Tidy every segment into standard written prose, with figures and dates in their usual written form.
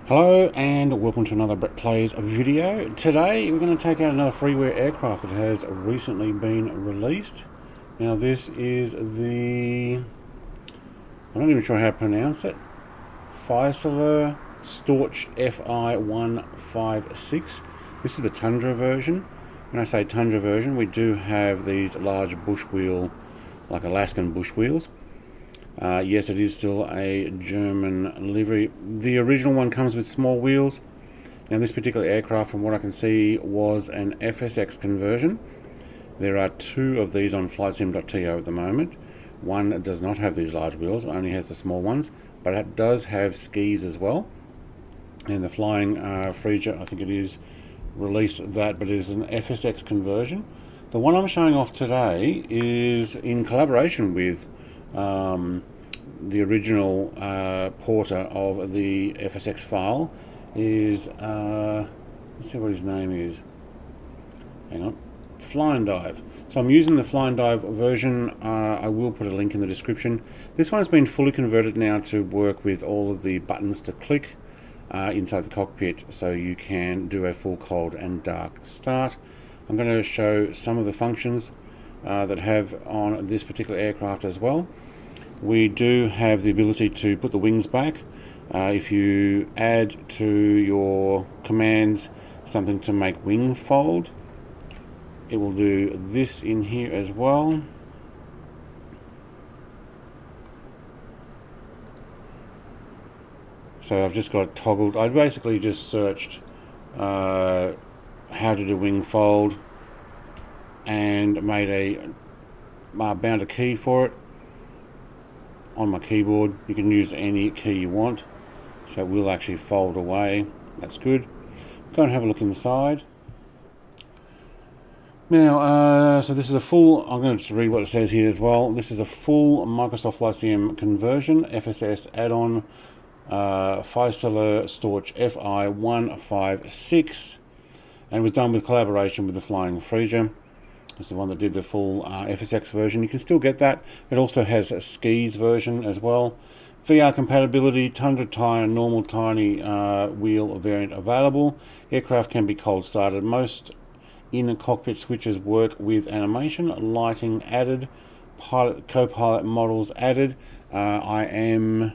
Hello and welcome to another Brett Plays video. Today we're going to take out another freeware aircraft that has recently been released. Now this is the, I'm not even sure how to pronounce it, Fieseler Storch Fi 156. This is the Tundra version. When I say Tundra version, we do have these large bush wheel, like Alaskan bush wheels. Yes, it is still a German livery. The original one comes with small wheels. Now this particular aircraft, from what I can see, was an FSX conversion. There are two of these on flightsim.to at the moment. One does not have these large wheels, only has the small ones, but it does have skis as well. And the Flying Freeware, I think it is, released that, but it is an FSX conversion. The one I'm showing off today is in collaboration with the original porter of the FSX file is, let's see what his name is, hang on, Flying Dive. So I'm using the Flying Dive version. I will put a link in the description. This one's been fully converted now to work with all of the buttons to click inside the cockpit, so you can do a full cold and dark start. I'm going to show some of the functions that have on this particular aircraft as well. We do have the ability to put the wings back. If you add to your commands something to make wing fold, it will do this in here as well. So I've just got it toggled. I basically just searched how to do wing fold and made bound a key for it on my keyboard. You can use any key you want, so it will actually fold away. That's good. Go and have a look inside. Now, so this is a full, I'm going to just read what it says here as well. This is a full Microsoft Flight Sim conversion, FSS add-on, Fieseler Storch Fi 156, and it was done with collaboration with the Flying Freeware. It's the one that did the full FSX version. You can still get that. It also has a skis version as well. VR compatibility, Tundra tire, normal tiny wheel variant available. Aircraft can be cold started. Most in-cockpit switches work with animation, lighting added, co-pilot models added. I am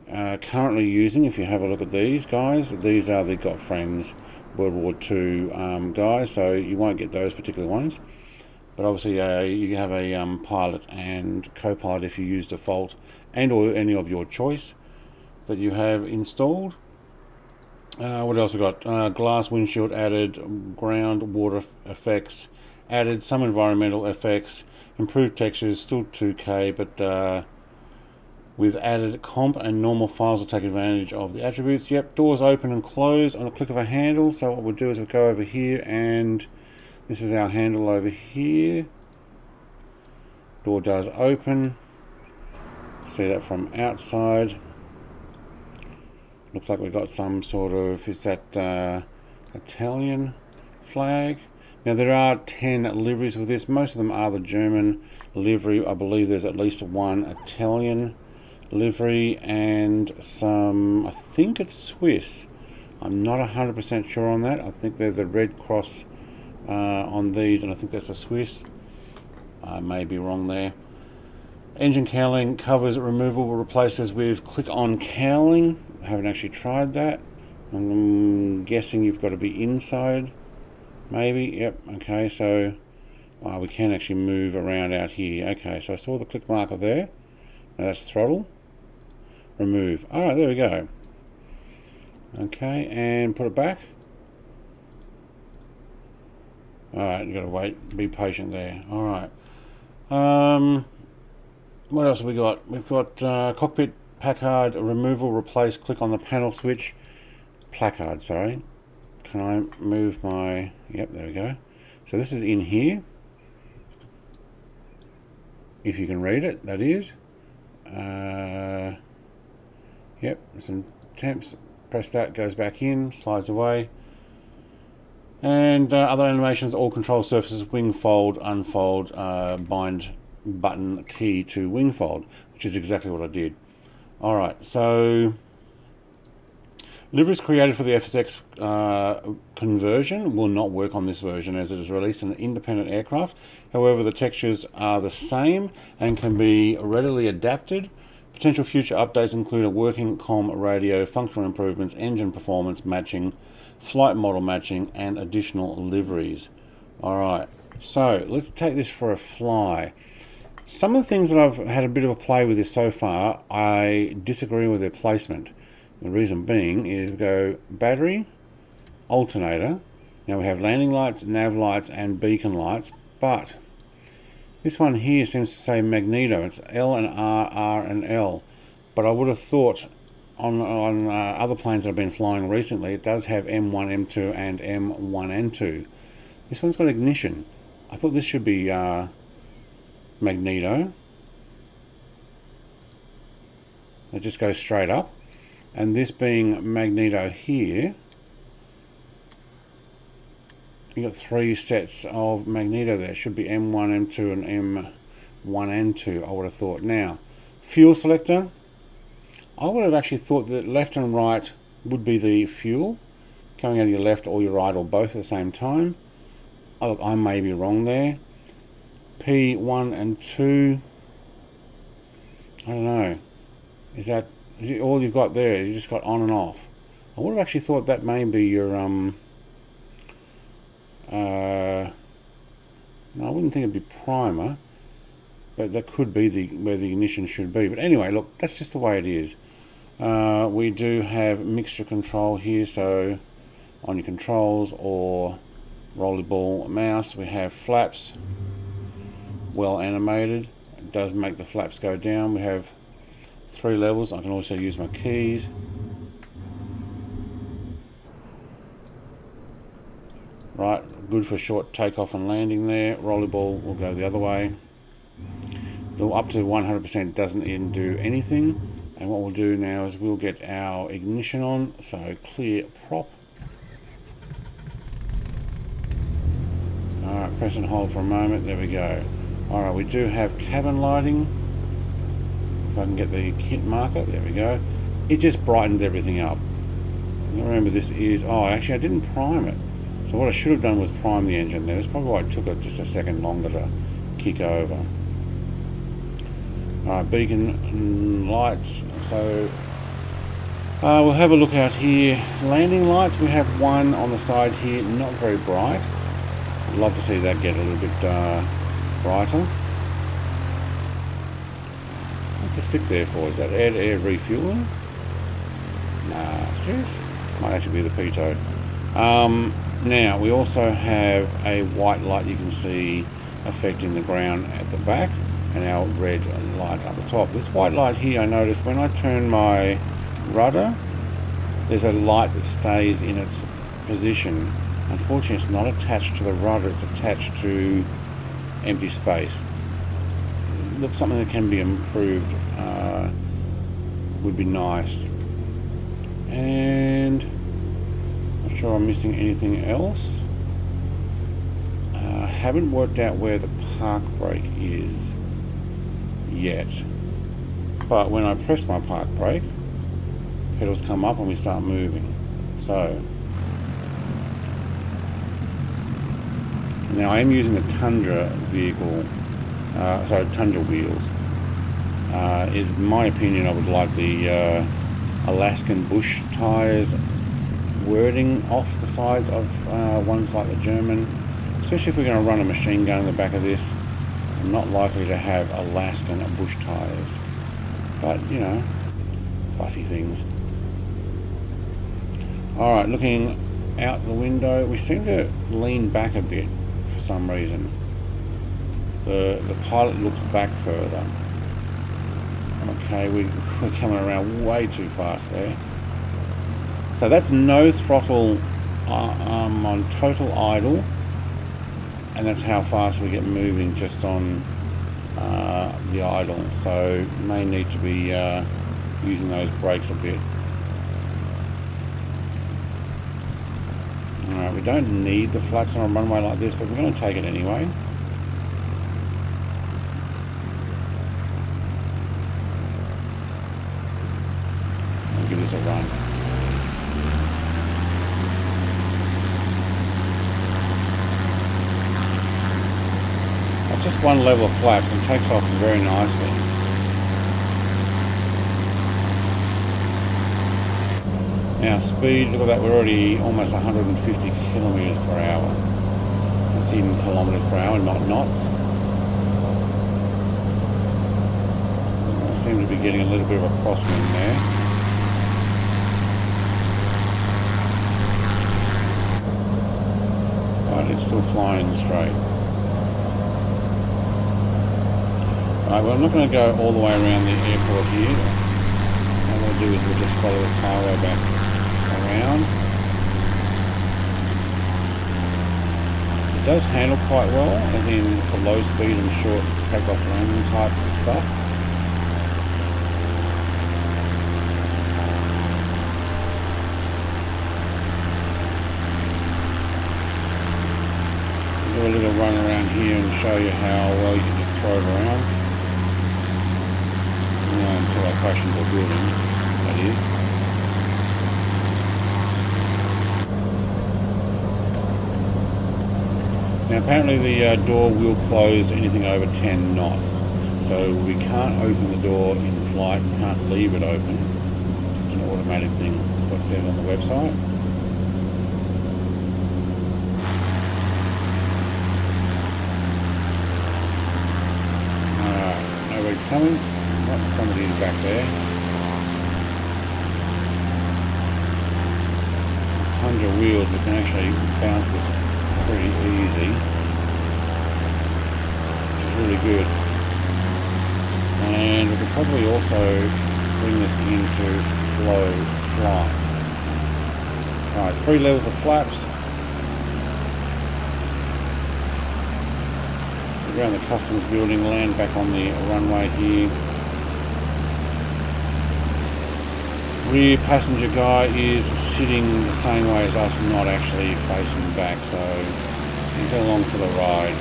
currently using, if you have a look at these guys, these are the Got Friends World War II guys, so you won't get those particular ones. But obviously you have a pilot and co-pilot if you use default and or any of your choice that you have installed. What else we got? Glass windshield added, ground water effects added, some environmental effects, improved textures, still 2K, but with added comp and normal files will take advantage of the attributes. Yep, doors open and close on a click of a handle. So what we'll do is we'll go over here, and this is our handle over here. Door does open. See that from outside. Looks like we've got some sort of, is that Italian flag? Now there are 10 liveries with this. Most of them are the German livery. I believe there's at least one Italian livery and some, I think it's Swiss. I'm not 100% sure on that. I think there's a red cross on these, and I think that's a Swiss. I may be wrong there. Engine cowling covers removable replaces with click-on cowling. I haven't actually tried that. I'm guessing you've got to be inside, maybe. Yep, okay, so we can actually move around out here. Okay, so I saw the click marker there. Now that's throttle. Remove. Alright, there we go. Okay, and put it back. Alright, you gotta wait, be patient there. Alright. What else have we got? We've got cockpit placard removal, replace, click on the panel switch. Placard, sorry. Can I move my, yep, there we go. So this is in here. If you can read it, that is. Yep, some temps. Press that, goes back in, slides away. And other animations, all control surfaces, wing fold, unfold, bind button key to wing fold, which is exactly what I did. Alright, so Liveries created for the FSX conversion will not work on this version as it is released in an independent aircraft. However, the textures are the same and can be readily adapted. Potential future updates include a working comm radio, functional improvements, engine performance matching, flight model matching, and additional liveries. Alright, so let's take this for a fly. Some of the things that I've had a bit of a play with this so far, I disagree with their placement. The reason being is we go battery, alternator. Now we have landing lights, nav lights, and beacon lights, but this one here seems to say magneto. It's L and R, R and L. But I would have thought on other planes that I've been flying recently, it does have M1, M2, and M1 and 2. This one's got ignition. I thought this should be magneto. It just goes straight up. And this being magneto here, you got 3 sets of magneto there. It should be M1, M2, and M1 and 2, I would have thought. Now, fuel selector. I would have actually thought that left and right would be the fuel, coming out of your left or your right or both at the same time. Oh, look, I may be wrong there. P1 and 2. I don't know. Is it all you've got there? You just got on and off. I would have actually thought that may be your no, I wouldn't think it'd be primer, but that could be where the ignition should be. But anyway, look, that's just the way it is. We do have mixture control here, so on your controls or rollerball mouse, we have flaps, well animated. It does make the flaps go down. We have 3 levels. I can also use my keys. Right, good for short takeoff and landing there. Rollerball will go the other way. The up to 100% doesn't even do anything. And what we'll do now is we'll get our ignition on. So clear prop. Alright, press and hold for a moment. There we go. Alright, we do have cabin lighting. If I can get the hit marker, there we go. It just brightens everything up. Remember, this is, oh, actually I didn't prime it. So what I should have done was prime the engine there. That's probably why it took it just a second longer to kick over. Alright, beacon lights. So we'll have a look out here. Landing lights, we have one on the side here, not very bright. I'd love to see that get a little bit brighter. What's the stick there for? Is that air refueling? Nah, serious? Might actually be the pitot. Now, we also have a white light you can see affecting the ground at the back, and our red light up the top. This white light here, I noticed when I turn my rudder, there's a light that stays in its position. Unfortunately, it's not attached to the rudder, it's attached to empty space. Looks something that can be improved. Would be nice. And not sure I'm missing anything else. Haven't worked out where the park brake is yet, but when I press my park brake, pedals come up and we start moving. So now I am using the Tundra vehicle, Tundra wheels. Is my opinion, I would like the Alaskan bush tyres wording off the sides of ones like the German, especially if we're going to run a machine gun in the back of this. I'm not likely to have Alaskan bush tyres, but you know, fussy things. Alright, looking out the window, we seem to lean back a bit for some reason. The pilot looks back further. Okay, we're coming around way too fast there. So that's no throttle on total idle, and that's how fast we get moving just on the idle. So may need to be using those brakes a bit. Alright, we don't need the flaps on a runway like this, but we're going to take it anyway. I'll give this a run. it's just one level of flaps and takes off very nicely. Now speed, look at that, we're already almost 150 kilometers per hour. That's in kilometers per hour, not knots. I seem to be getting a little bit of a crosswind there. But it's still flying straight. Alright, well I'm not going to go all the way around the airport here. What we'll do is we'll just follow this highway back around. It does handle quite well, as in for low speed and short takeoff landing type stuff. We'll do a little run around here and show you how well you can just throw it around. Until I crash into a building, that is. Now apparently the door will close anything over 10 knots. So we can't open the door in flight, we can't leave it open. It's an automatic thing, that's what it says on the website. Nobody's coming. Somebody is back there. Tundra wheels, we can actually bounce this pretty easy, which is really good. And we could probably also bring this into slow flight. Alright, 3 levels of flaps. Around the customs building, land back on the runway here. Rear passenger guy is sitting the same way as us, not actually facing back, so he's along for the ride.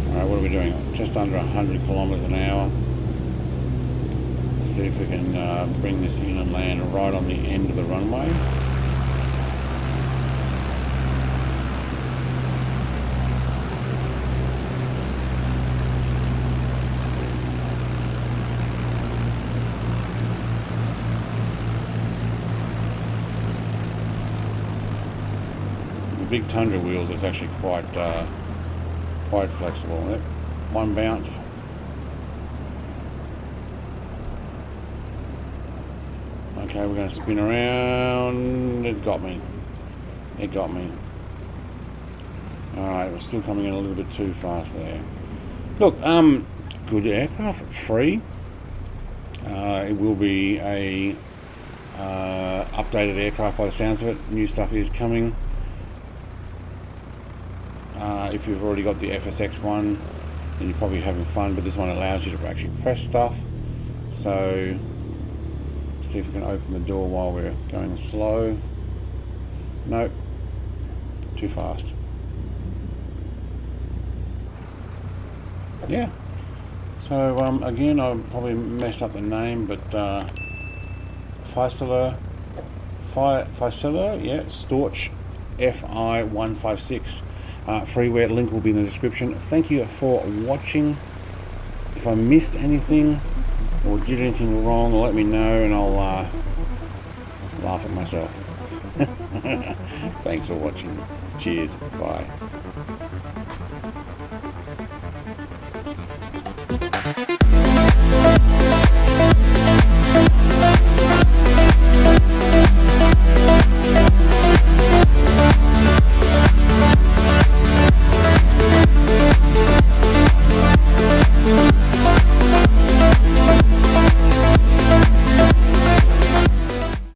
Alright, what are we doing? Just under 100 kilometers an hour. Let's see if we can bring this in and land right on the end of the runway. Big Tundra wheels, it's actually quite flexible. Yep. One bounce. Okay, we're going to spin around. It got me. It got me. Alright, we're still coming in a little bit too fast there. Look, good aircraft, free. It will be a updated aircraft by the sounds of it. New stuff is coming. If you've already got the FSX one, then you're probably having fun, but this one allows you to actually press stuff. So, see if we can open the door while we're going slow. Nope, too fast. Yeah. So again, I'll probably mess up the name, but Fieseler, yeah, Storch Fi 156. Freeware link will be in the description. Thank you for watching. If I missed anything or did anything wrong, let me know and I'll laugh at myself. Thanks for watching. Cheers. Bye.